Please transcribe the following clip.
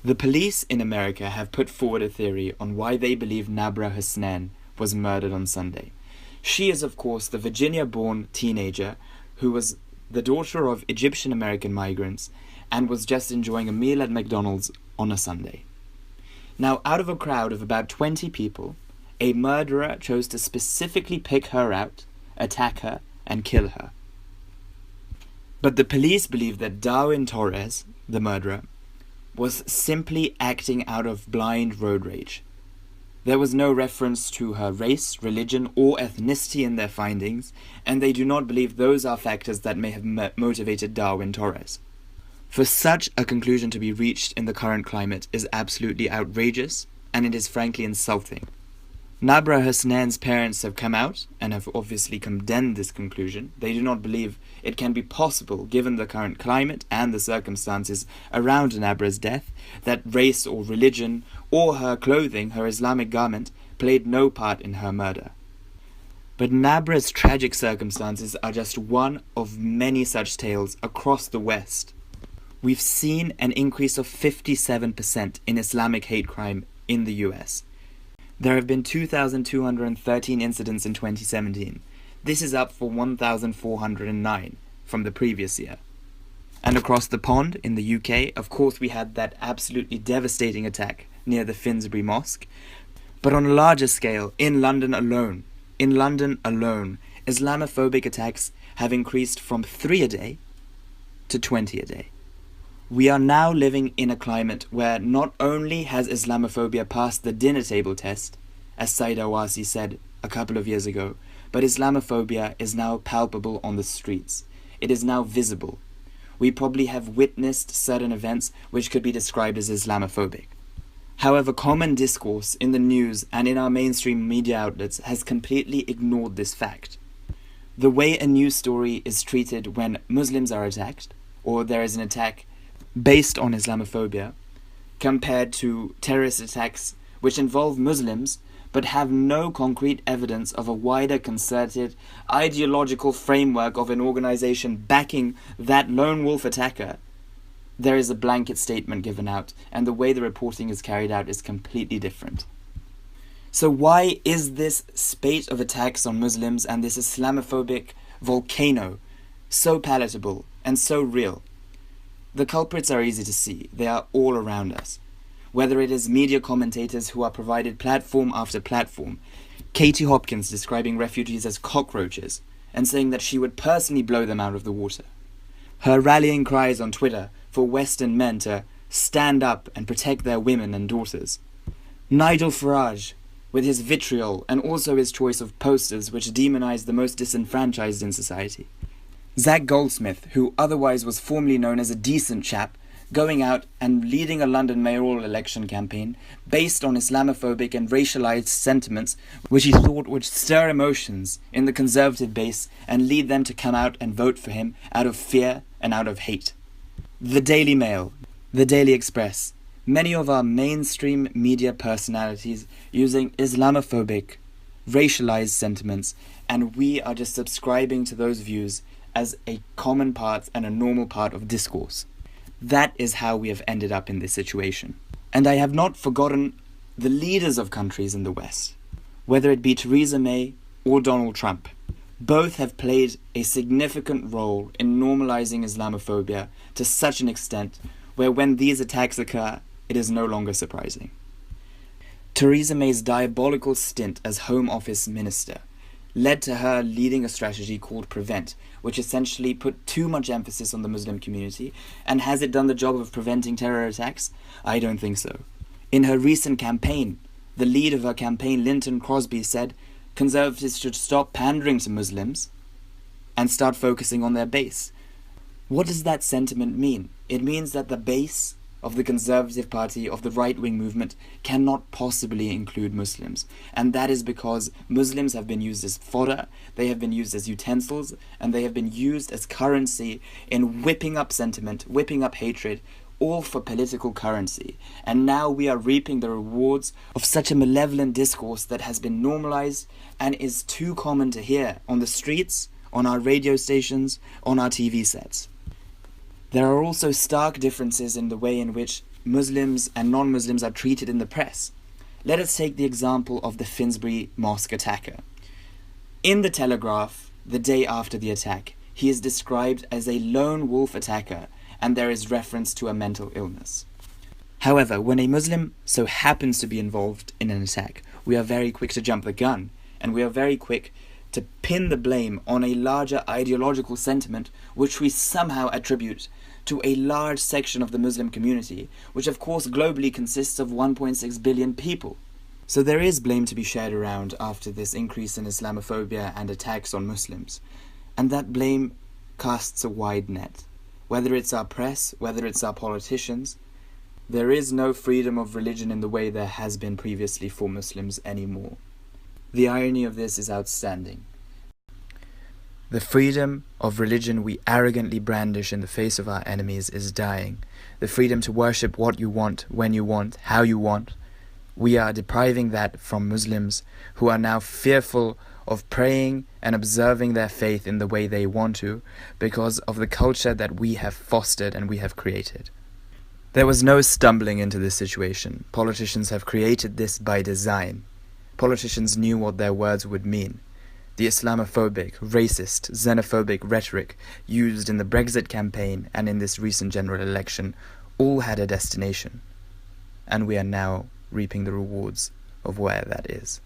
The police in America have put forward a theory on why they believe Nabra Hussain was murdered on Sunday. She is, of course, the Virginia-born teenager who was the daughter of Egyptian-American migrants and was just enjoying a meal at McDonald's on a Sunday. Now, out of a crowd of about 20 people, a murderer chose to specifically pick her out, attack her, and kill her. But the police believe that Darwin Torres, the murderer, was simply acting out of blind road rage. There was no reference to her race, religion, or ethnicity in their findings, and they do not believe those are factors that may have motivated Darwin Torres. For such a conclusion to be reached in the current climate is absolutely outrageous, and it is frankly insulting. Nabra Hussain's parents have come out and have obviously condemned this conclusion. They do not believe it can be possible, given the current climate and the circumstances around Nabra's death, that race or religion or her clothing, her Islamic garment, played no part in her murder. But Nabra's tragic circumstances are just one of many such tales across the West. We've seen an increase of 57% in Islamic hate crime in the US. There have been 2,213 incidents in 2017. This is up from 1,409 from the previous year. And across the pond in the UK, of course, we had that absolutely devastating attack near the Finsbury Mosque. But on a larger scale, in London alone, Islamophobic attacks have increased from 3 a day to 20 a day. We are now living in a climate where not only has Islamophobia passed the dinner table test, as Said Awasi said a couple of years ago, but Islamophobia is now palpable on the streets. It is now visible. We probably have witnessed certain events which could be described as Islamophobic. However, common discourse in the news and in our mainstream media outlets has completely ignored this fact. The way a news story is treated when Muslims are attacked, or there is an attack based on Islamophobia, compared to terrorist attacks which involve Muslims but have no concrete evidence of a wider concerted ideological framework of an organization backing that lone wolf attacker, there is a blanket statement given out, and the way the reporting is carried out is completely different. So why is this spate of attacks on Muslims and this Islamophobic volcano so palatable and so real? The culprits are easy to see. They are all around us. Whether it is media commentators who are provided platform after platform, Katie Hopkins describing refugees as cockroaches and saying that she would personally blow them out of the water. Her rallying cries on Twitter for Western men to stand up and protect their women and daughters. Nigel Farage with his vitriol and also his choice of posters which demonize the most disenfranchised in society. Zach Goldsmith, who otherwise was formerly known as a decent chap, going out and leading a London mayoral election campaign based on Islamophobic and racialized sentiments which he thought would stir emotions in the Conservative base and lead them to come out and vote for him out of fear and out of hate. The Daily Mail, the Daily Express, many of our mainstream media personalities using Islamophobic, racialized sentiments, and we are just subscribing to those views as a common part and a normal part of discourse. That is how we have ended up in this situation. And I have not forgotten the leaders of countries in the West, whether it be Theresa May or Donald Trump. Both have played a significant role in normalizing Islamophobia to such an extent where when these attacks occur, it is no longer surprising. Theresa May's diabolical stint as Home Office Minister led to her leading a strategy called Prevent, which essentially put too much emphasis on the Muslim community. And has it done the job of preventing terror attacks? I don't think so. In her recent campaign, the lead of her campaign, Linton Crosby, said Conservatives should stop pandering to Muslims and start focusing on their base. What does that sentiment mean? It means that the base of the Conservative Party, of the right-wing movement, cannot possibly include Muslims. And that is because Muslims have been used as fodder, they have been used as utensils, and they have been used as currency in whipping up sentiment, whipping up hatred, all for political currency. And now we are reaping the rewards of such a malevolent discourse that has been normalized and is too common to hear on the streets, on our radio stations, on our TV sets. There are also stark differences in the way in which Muslims and non-Muslims are treated in the press. Let us take the example of the Finsbury Mosque attacker. In the Telegraph, the day after the attack, he is described as a lone wolf attacker, and there is reference to a mental illness. However, when a Muslim so happens to be involved in an attack, we are very quick to jump the gun, and we are very quick to pin the blame on a larger ideological sentiment which we somehow attribute to a large section of the Muslim community, which of course globally consists of 1.6 billion people. So there is blame to be shared around after this increase in Islamophobia and attacks on Muslims, and that blame casts a wide net. Whether it's our press, whether it's our politicians, there is no freedom of religion in the way there has been previously for Muslims anymore. The irony of this is outstanding. The freedom of religion we arrogantly brandish in the face of our enemies is dying. The freedom to worship what you want, when you want, how you want. We are depriving that from Muslims who are now fearful of praying and observing their faith in the way they want to because of the culture that we have fostered and we have created. There was no stumbling into this situation. Politicians have created this by design. Politicians knew what their words would mean. The Islamophobic, racist, xenophobic rhetoric used in the Brexit campaign and in this recent general election all had a destination, and we are now reaping the rewards of where that is.